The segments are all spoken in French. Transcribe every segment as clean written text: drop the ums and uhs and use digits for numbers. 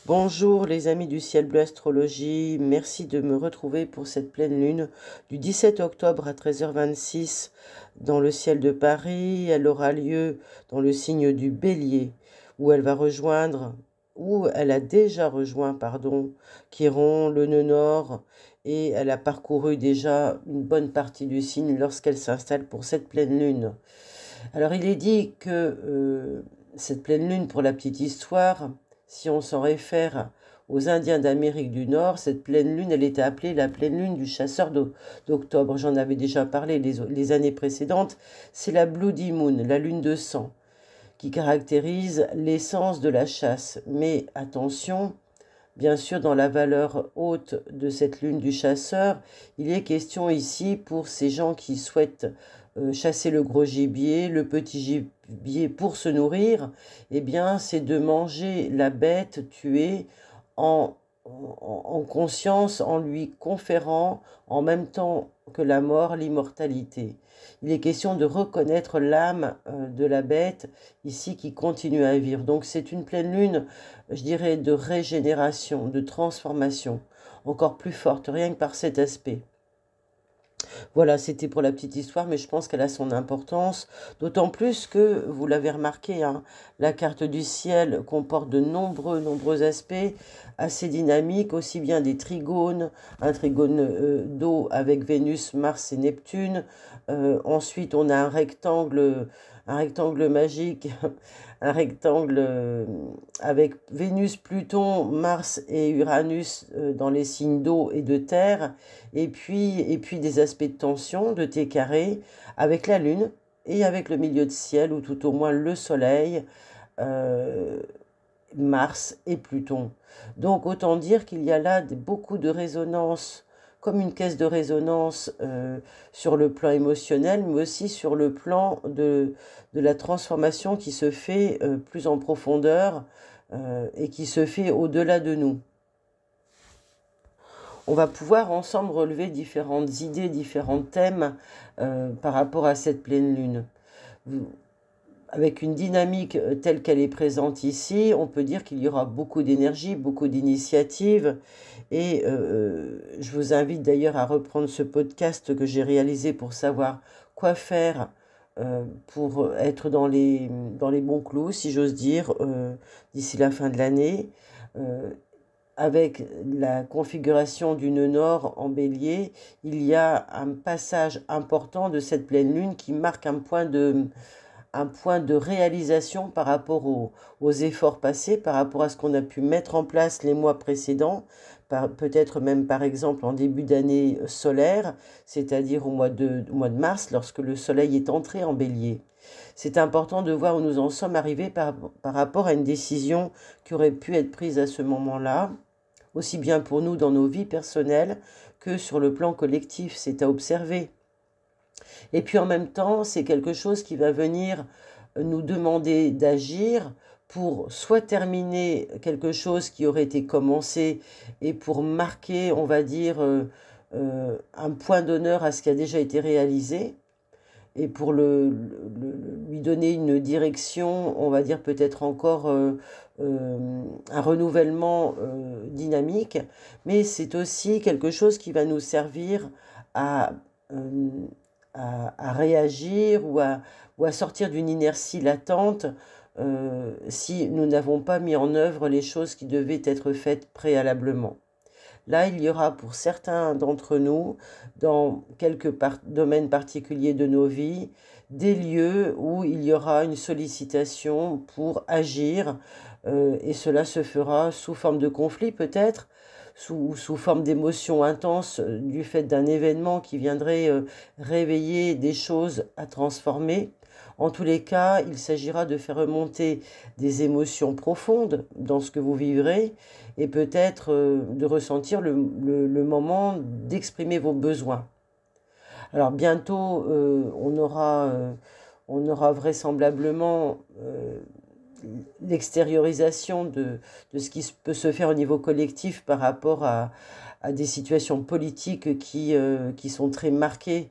Bonjour les amis du ciel bleu astrologie, merci de me retrouver pour cette pleine lune du 17 octobre à 13h26 dans le ciel de Paris. Elle aura lieu dans le signe du Bélier où elle va rejoindre, où elle a déjà rejoint, pardon, Chiron, le nœud nord, et elle a parcouru déjà une bonne partie du signe lorsqu'elle s'installe pour cette pleine lune. Alors il est dit que cette pleine lune, pour la petite histoire, si on s'en réfère aux Indiens d'Amérique du Nord, cette pleine lune, elle était appelée la pleine lune du chasseur d'octobre. J'en avais déjà parlé les années précédentes. C'est la Bloody Moon, la lune de sang, qui caractérise l'essence de la chasse. Mais attention, bien sûr, dans la valeur haute de cette lune du chasseur, il est question ici pour ces gens qui souhaitent chasser le gros gibier, le petit gibier pour se nourrir, eh bien, c'est de manger la bête tuée en, en conscience, en lui conférant en même temps que la mort, l'immortalité. Il est question de reconnaître l'âme de la bête ici qui continue à vivre. Donc c'est une pleine lune, je dirais, de régénération, de transformation, encore plus forte, rien que par cet aspect. Voilà, c'était pour la petite histoire, mais je pense qu'elle a son importance, d'autant plus que, vous l'avez remarqué, hein, la carte du ciel comporte de nombreux aspects assez dynamiques, aussi bien des trigones, un trigone d'eau avec Vénus, Mars et Neptune. Ensuite, on a un rectangle magique, un rectangle avec Vénus, Pluton, Mars et Uranus dans les signes d'eau et de terre, et puis des aspects de tension, de T carré, avec la Lune et avec le milieu de ciel, ou tout au moins le Soleil, euh, Mars et Pluton. Donc autant dire qu'il y a là beaucoup de résonance, comme une caisse de résonance sur le plan émotionnel, mais aussi sur le plan de la transformation qui se fait plus en profondeur et qui se fait au-delà de nous. On va pouvoir ensemble relever différentes idées, différents thèmes par rapport à cette pleine lune. Avec une dynamique telle qu'elle est présente ici, on peut dire qu'il y aura beaucoup d'énergie, beaucoup d'initiatives. Et je vous invite d'ailleurs à reprendre ce podcast que j'ai réalisé pour savoir quoi faire pour être dans les bons clous, si j'ose dire, d'ici la fin de l'année. Avec la configuration du nœud nord en bélier, il y a un passage important de cette pleine lune qui marque un point de réalisation par rapport aux efforts passés, par rapport à ce qu'on a pu mettre en place les mois précédents, peut-être même par exemple en début d'année solaire, c'est-à-dire au mois de mars, lorsque le soleil est entré en bélier. C'est important de voir où nous en sommes arrivés par rapport à une décision qui aurait pu être prise à ce moment-là, aussi bien pour nous dans nos vies personnelles que sur le plan collectif, c'est à observer. Et puis en même temps, c'est quelque chose qui va venir nous demander d'agir pour soit terminer quelque chose qui aurait été commencé et pour marquer, on va dire, un point d'honneur à ce qui a déjà été réalisé, et pour lui donner une direction, on va dire peut-être encore un renouvellement dynamique, mais c'est aussi quelque chose qui va nous servir à, euh, à réagir ou à sortir d'une inertie latente si nous n'avons pas mis en œuvre les choses qui devaient être faites préalablement. Là, il y aura pour certains d'entre nous, dans quelques domaines particuliers de nos vies, des lieux où il y aura une sollicitation pour agir, et cela se fera sous forme de conflit peut-être, sous forme d'émotions intenses du fait d'un événement qui viendrait réveiller des choses à transformer. En tous les cas, il s'agira de faire remonter des émotions profondes dans ce que vous vivrez et peut-être de ressentir le moment d'exprimer vos besoins. Alors bientôt, on aura vraisemblablement l'extériorisation de ce qui peut se faire au niveau collectif par rapport à des situations politiques qui sont très marquées,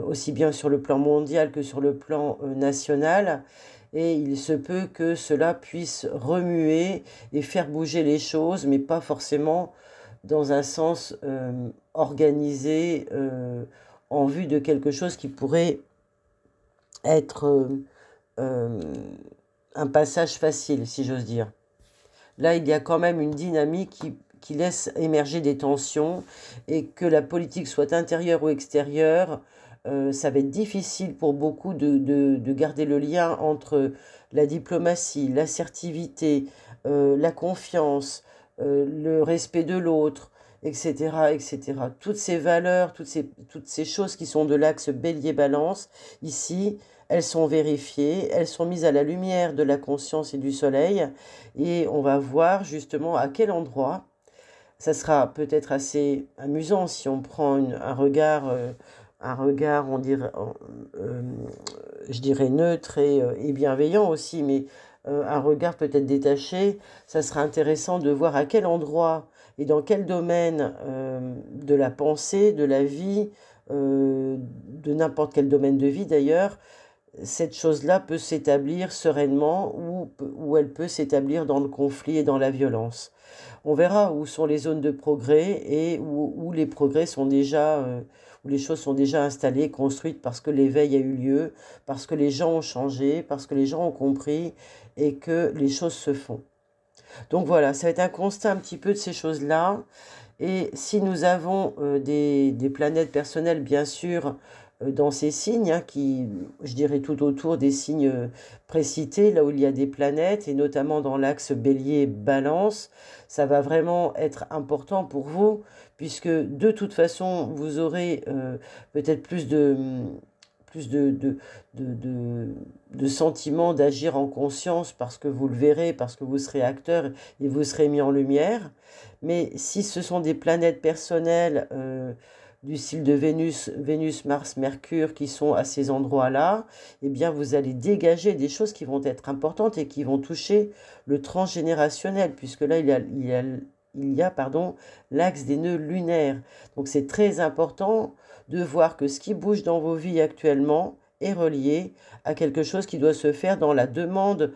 aussi bien sur le plan mondial que sur le plan national. et il se peut que cela puisse remuer et faire bouger les choses, mais pas forcément dans un sens organisé en vue de quelque chose qui pourrait être euh, un passage facile, si j'ose dire. Là, il y a quand même une dynamique qui laisse émerger des tensions et que la politique soit intérieure ou extérieure, ça va être difficile pour beaucoup de garder le lien entre la diplomatie, l'assertivité, la confiance, le respect de l'autre, etc., etc. Toutes ces valeurs, toutes ces choses qui sont de l'axe bélier-balance, ici, elles sont vérifiées, elles sont mises à la lumière de la conscience et du soleil, et on va voir justement à quel endroit. Ça sera peut-être assez amusant si on prend un regard, euh, je dirais neutre et bienveillant aussi, mais un regard peut-être détaché. Ça sera intéressant de voir à quel endroit et dans quel domaine de la pensée, de la vie, de n'importe quel domaine de vie d'ailleurs, cette chose-là peut s'établir sereinement ou elle peut s'établir dans le conflit et dans la violence. On verra où sont les zones de progrès et où les progrès sont déjà, où les choses sont déjà installées, construites parce que l'éveil a eu lieu, parce que les gens ont changé, parce que les gens ont compris et que les choses se font. Donc voilà, ça va être un constat un petit peu de ces choses-là. Et si nous avons des planètes personnelles, bien sûr, dans ces signes, hein, qui, je dirais, tout autour des signes précités, là où il y a des planètes, et notamment dans l'axe bélier-balance, ça va vraiment être important pour vous, puisque de toute façon, vous aurez peut-être plus de sentiments d'agir en conscience parce que vous le verrez, parce que vous serez acteur et vous serez mis en lumière. Mais si ce sont des planètes personnelles du style de Vénus, Vénus, Mars, Mercure qui sont à ces endroits-là, eh bien vous allez dégager des choses qui vont être importantes et qui vont toucher le transgénérationnel, puisque là il y a pardon, l'axe des nœuds lunaires. Donc c'est très important de voir que ce qui bouge dans vos vies actuellement est relié à quelque chose qui doit se faire dans la demande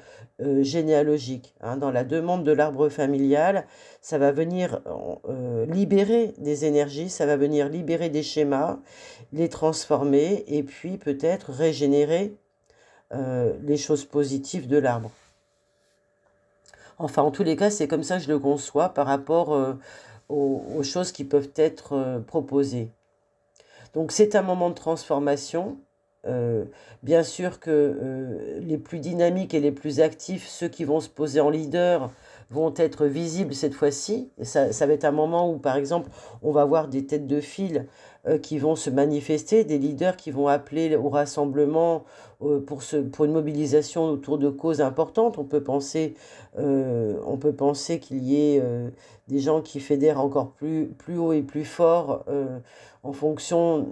généalogique, hein, dans la demande de l'arbre familial. Ça va venir libérer des énergies, ça va venir libérer des schémas, les transformer et puis peut-être régénérer les choses positives de l'arbre. Enfin, en tous les cas, c'est comme ça que je le conçois par rapport aux choses qui peuvent être proposées. Donc c'est un moment de transformation. Bien sûr que les plus dynamiques et les plus actifs, ceux qui vont se poser en leader, vont être visibles cette fois-ci. Ça va être un moment où, par exemple, on va voir des têtes de file qui vont se manifester, des leaders qui vont appeler au rassemblement pour une mobilisation autour de causes importantes. On peut penser qu'il y ait des gens qui fédèrent encore plus haut et plus fort en fonction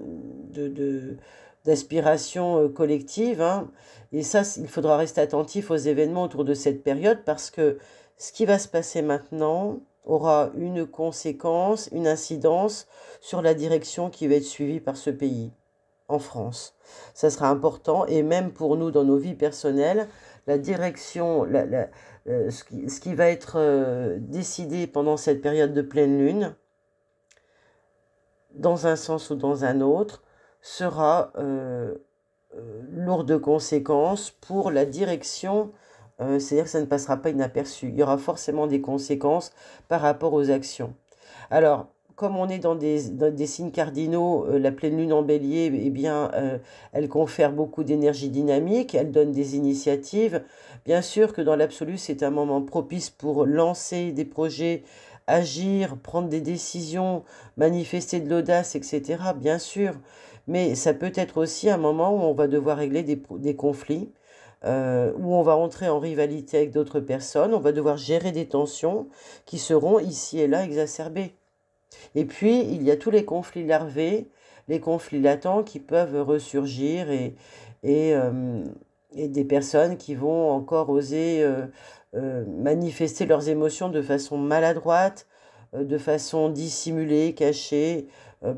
d'aspiration collective, hein. Et ça, il faudra rester attentif aux événements autour de cette période parce que ce qui va se passer maintenant aura une conséquence, une incidence sur la direction qui va être suivie par ce pays, en France. Ça sera important et même pour nous dans nos vies personnelles, la direction, ce qui va être décidé pendant cette période de pleine lune, dans un sens ou dans un autre, sera lourd de conséquences pour la direction, c'est-à-dire que ça ne passera pas inaperçu. Il y aura forcément des conséquences par rapport aux actions. Alors, comme on est dans des signes cardinaux, la pleine lune en bélier, eh bien, elle confère beaucoup d'énergie dynamique, elle donne des initiatives. Bien sûr que dans l'absolu, c'est un moment propice pour lancer des projets, agir, prendre des décisions, manifester de l'audace, etc. Bien sûr, mais ça peut être aussi un moment où on va devoir régler des conflits, où on va entrer en rivalité avec d'autres personnes, on va devoir gérer des tensions qui seront ici et là exacerbées. Et puis, il y a tous les conflits larvés, les conflits latents qui peuvent ressurgir et, euh, et des personnes qui vont encore oser manifester leurs émotions de façon maladroite, de façon dissimulée, cachée,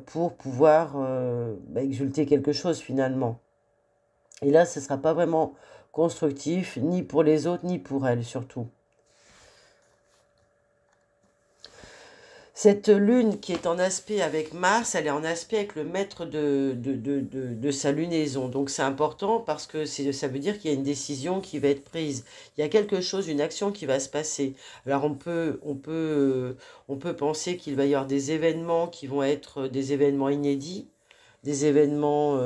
pour pouvoir exulter quelque chose finalement. Et là, ce ne sera pas vraiment constructif, ni pour les autres, ni pour elle surtout. Cette lune qui est en aspect avec Mars, elle est en aspect avec le maître de sa lunaison. Donc c'est important parce que ça veut dire qu'il y a une décision qui va être prise. Il y a quelque chose, une action qui va se passer. Alors on peut penser qu'il va y avoir des événements qui vont être des événements inédits, des événements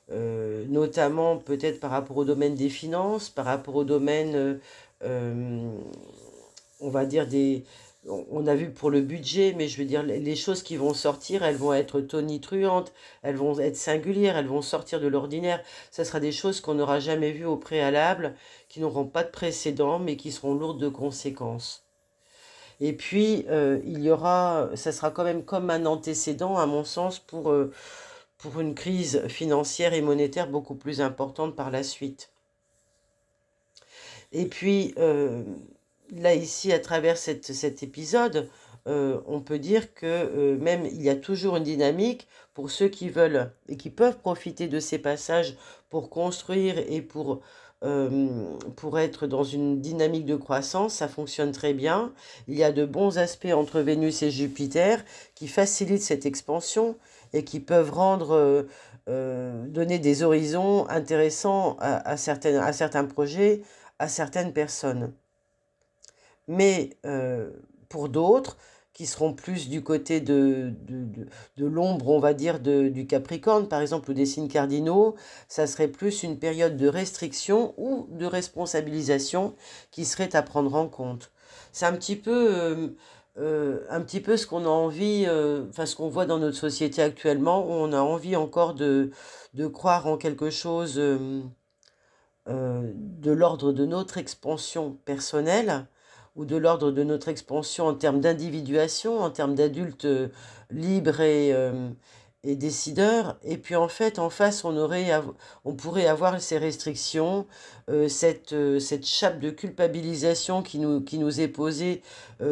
notamment peut-être par rapport au domaine des finances, par rapport au domaine, on va dire, on a vu pour le budget, mais je veux dire, les choses qui vont sortir, elles vont être tonitruantes, elles vont être singulières, elles vont sortir de l'ordinaire. Ce sera des choses qu'on n'aura jamais vues au préalable, qui n'auront pas de précédent, mais qui seront lourdes de conséquences. Et puis, ça sera quand même comme un antécédent, à mon sens, pour une crise financière et monétaire beaucoup plus importante par la suite. Et puis, là, ici, à travers cet épisode, on peut dire que même il y a toujours une dynamique pour ceux qui veulent et qui peuvent profiter de ces passages pour construire et pour être dans une dynamique de croissance, ça fonctionne très bien. Il y a de bons aspects entre Vénus et Jupiter qui facilitent cette expansion et qui peuvent donner des horizons intéressants à certains projets, à certaines personnes. Mais pour d'autres, qui seront plus du côté de l'ombre, on va dire, du Capricorne, par exemple, ou des signes cardinaux, ça serait plus une période de restriction ou de responsabilisation qui serait à prendre en compte. C'est un petit peu ce qu'on a envie, enfin ce qu'on voit dans notre société actuellement, où on a envie encore de croire en quelque chose de l'ordre de notre expansion personnelle ou de l'ordre de notre expansion en termes d'individuation, en termes d'adultes libres et décideurs. Et puis en fait, en face, on pourrait avoir ces restrictions, cette chape de culpabilisation qui nous est posée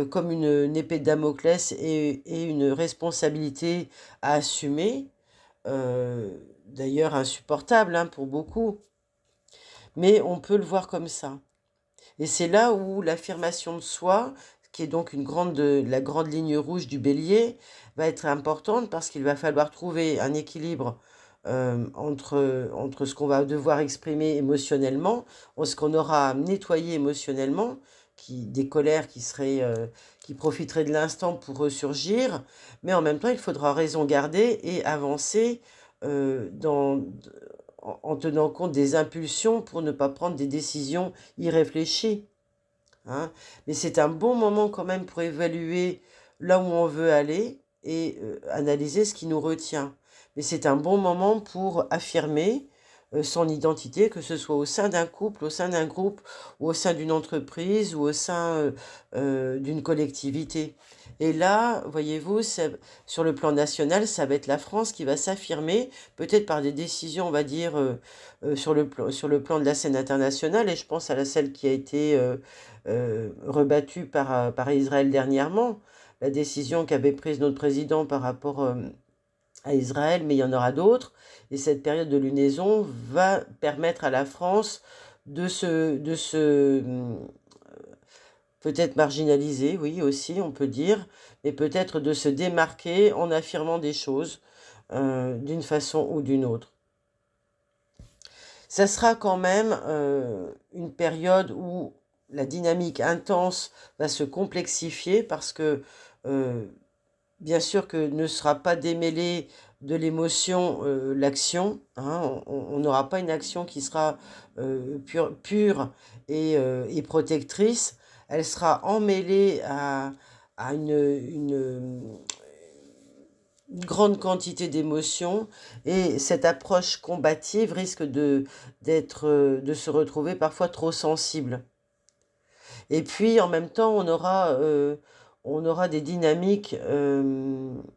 comme une épée de Damoclès et une responsabilité à assumer, d'ailleurs insupportable hein, pour beaucoup. Mais on peut le voir comme ça. Et c'est là où l'affirmation de soi, qui est donc la grande ligne rouge du bélier, va être importante parce qu'il va falloir trouver un équilibre entre ce qu'on va devoir exprimer émotionnellement, ce qu'on aura à nettoyer émotionnellement, des colères qui profiteraient de l'instant pour ressurgir, mais en même temps, il faudra raison garder et avancer en tenant compte des impulsions pour ne pas prendre des décisions irréfléchies. Hein. Mais c'est un bon moment quand même pour évaluer là où on veut aller et analyser ce qui nous retient. Mais c'est un bon moment pour affirmer son identité, que ce soit au sein d'un couple, au sein d'un groupe, ou au sein d'une entreprise, ou au sein d'une collectivité. Et là, voyez-vous, sur le plan national, ça va être la France qui va s'affirmer, peut-être par des décisions, on va dire, sur le plan de la scène internationale, et je pense à celle qui a été rebattue par Israël dernièrement, la décision qu'avait prise notre président par rapport à Israël, mais il y en aura d'autres. Et cette période de lunaison va permettre à la France de se peut-être marginaliser, oui aussi, on peut dire, mais peut-être de se démarquer en affirmant des choses d'une façon ou d'une autre. Ça sera quand même une période où la dynamique intense va se complexifier parce que bien sûr que ne sera pas démêlée de l'émotion l'action. Hein, on n'aura pas une action qui sera pure et protectrice. Elle sera emmêlée à une grande quantité d'émotions et cette approche combative risque de se retrouver parfois trop sensible. Et puis en même temps, on aura des dynamiques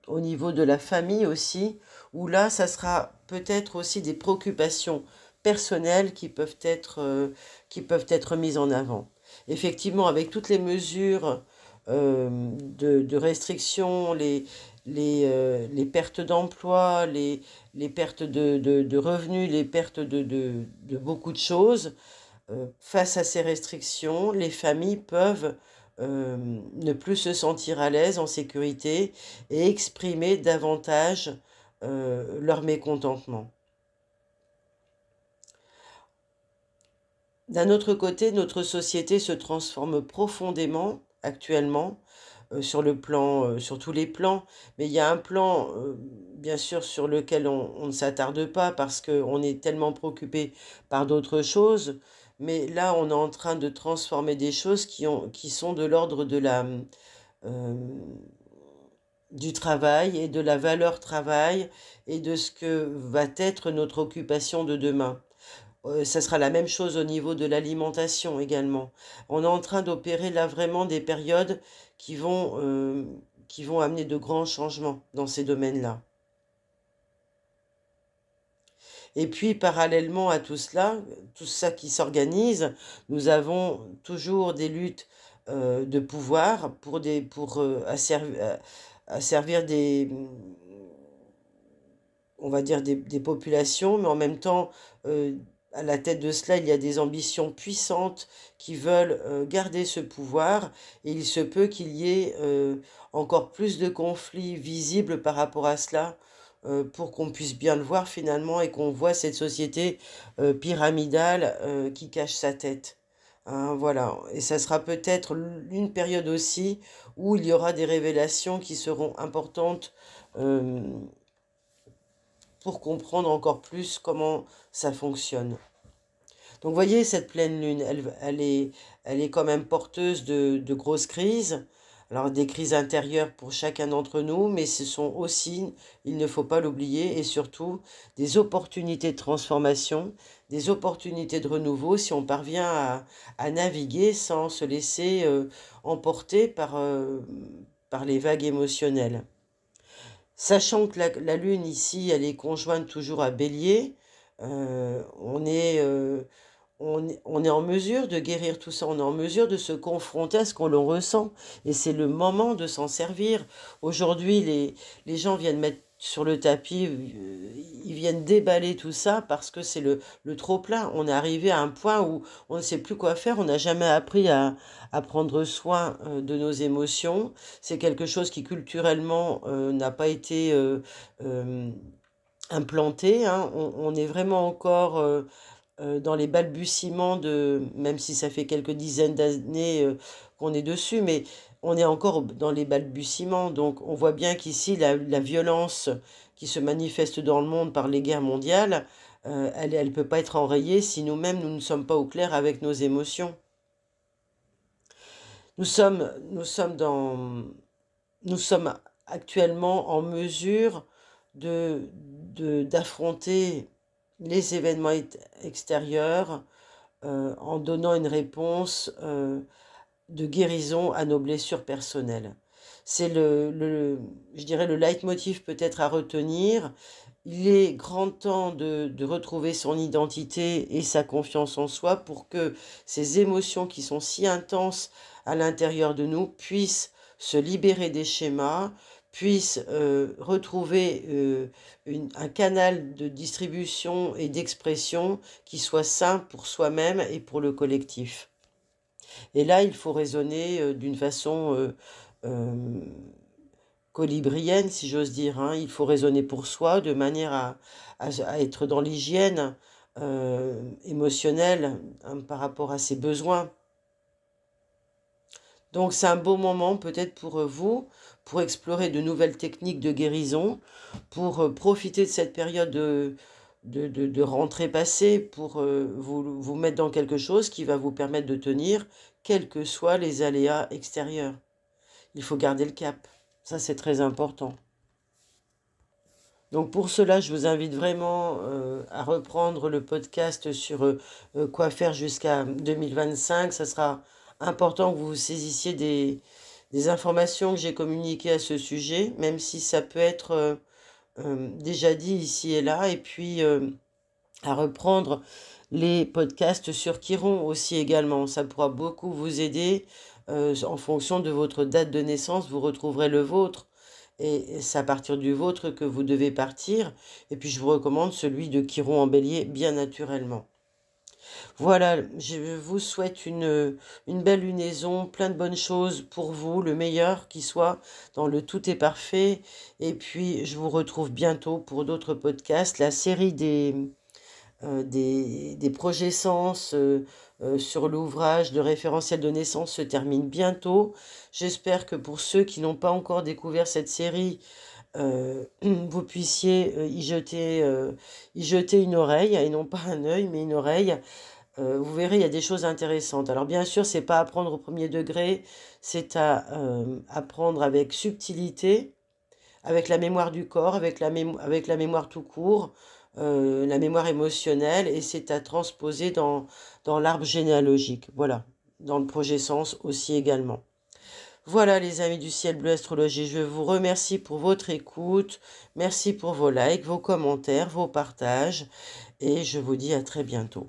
au niveau de la famille aussi, où là, ça sera peut-être aussi des préoccupations personnelles qui peuvent être mises en avant. Effectivement, avec toutes les mesures de restriction, les pertes d'emploi, les pertes de revenus, les pertes de beaucoup de choses, face à ces restrictions, les familles peuvent ne plus se sentir à l'aise, en sécurité, et exprimer davantage leur mécontentement. D'un autre côté, notre société se transforme profondément actuellement sur tous les plans, mais il y a un plan, bien sûr, sur lequel on ne s'attarde pas parce qu'on est tellement préoccupé par d'autres choses, mais là, on est en train de transformer des choses qui sont de l'ordre euh, du travail et de la valeur travail et de ce que va être notre occupation de demain. Ça sera la même chose au niveau de l'alimentation également. On est en train d'opérer là vraiment des périodes qui vont amener de grands changements dans ces domaines-là. Et puis, parallèlement à tout ça qui s'organise, nous avons toujours des luttes de pouvoir à servir on va dire des populations, mais en même temps, euh, à la tête de cela, il y a des ambitions puissantes qui veulent garder ce pouvoir, et il se peut qu'il y ait encore plus de conflits visibles par rapport à cela, pour qu'on puisse bien le voir finalement et qu'on voit cette société pyramidale qui cache sa tête. Hein, voilà, et ça sera peut-être une période aussi où il y aura des révélations qui seront importantes euh, pour comprendre encore plus comment ça fonctionne. Donc, vous voyez, cette pleine lune, elle est quand même porteuse de grosses crises. Alors, des crises intérieures pour chacun d'entre nous, mais ce sont aussi, il ne faut pas l'oublier, et surtout des opportunités de transformation, des opportunités de renouveau si on parvient à naviguer sans se laisser emporter par les vagues émotionnelles. Sachant que la Lune ici, elle est conjointe toujours à Bélier, euh, on est, euh, on est en mesure de guérir tout ça, on est en mesure de se confronter à ce qu'on le ressent. Et c'est le moment de s'en servir. Aujourd'hui, les gens viennent mettre sur le tapis, ils viennent déballer tout ça parce que c'est le trop-plein. On est arrivé à un point où on ne sait plus quoi faire, on n'a jamais appris à prendre soin de nos émotions. C'est quelque chose qui culturellement n'a pas été euh, implanté. Hein. On est vraiment encore dans les balbutiements même si ça fait quelques dizaines d'années qu'on est dessus, mais on est encore dans les balbutiements. Donc on voit bien qu'ici, la violence qui se manifeste dans le monde par les guerres mondiales, elle peut pas être enrayée si nous-mêmes, nous ne sommes pas au clair avec nos émotions. Nous sommes nous sommes actuellement en mesure d'affronter les événements extérieurs en donnant une réponse de guérison à nos blessures personnelles. C'est je dirais, le leitmotiv peut-être à retenir. Il est grand temps de retrouver son identité et sa confiance en soi pour que ces émotions qui sont si intenses à l'intérieur de nous puissent se libérer des schémas, puissent retrouver un canal de distribution et d'expression qui soit sain pour soi-même et pour le collectif. Et là, il faut raisonner d'une façon euh, colibrienne, si j'ose dire. Hein. Il faut raisonner pour soi de manière à être dans l'hygiène émotionnelle hein, par rapport à ses besoins. Donc c'est un beau moment peut-être pour vous, pour explorer de nouvelles techniques de guérison, pour profiter de cette période de rentrée passée, pour vous mettre dans quelque chose qui va vous permettre de tenir, quels que soient les aléas extérieurs. Il faut garder le cap. Ça, c'est très important. Donc pour cela, je vous invite vraiment à reprendre le podcast sur quoi faire jusqu'à 2025. Ça sera important que vous saisissiez des informations que j'ai communiquées à ce sujet, même si ça peut être déjà dit ici et là. Et puis à reprendre les podcasts sur Chiron aussi également. Ça pourra beaucoup vous aider en fonction de votre date de naissance. Vous retrouverez le vôtre. Et c'est à partir du vôtre que vous devez partir. Et puis je vous recommande celui de Chiron en bélier, bien naturellement. Voilà, je vous souhaite une belle lunaison, plein de bonnes choses pour vous, le meilleur qui soit dans le tout est parfait. Et puis, je vous retrouve bientôt pour d'autres podcasts. La série des projets sens sur l'ouvrage de référentiel de naissance se termine bientôt. J'espère que pour ceux qui n'ont pas encore découvert cette série, vous puissiez y jeter une oreille, et non pas un œil, mais une oreille. Vous verrez, il y a des choses intéressantes. Alors bien sûr, c'est pas apprendre au premier degré, c'est à apprendre avec subtilité, avec la mémoire du corps, avec la mémoire tout court, la mémoire émotionnelle, et c'est à transposer dans l'arbre généalogique. Voilà, dans le projet sens aussi également. Voilà les amis du ciel bleu astrologie, je vous remercie pour votre écoute, merci pour vos likes, vos commentaires, vos partages, et je vous dis à très bientôt.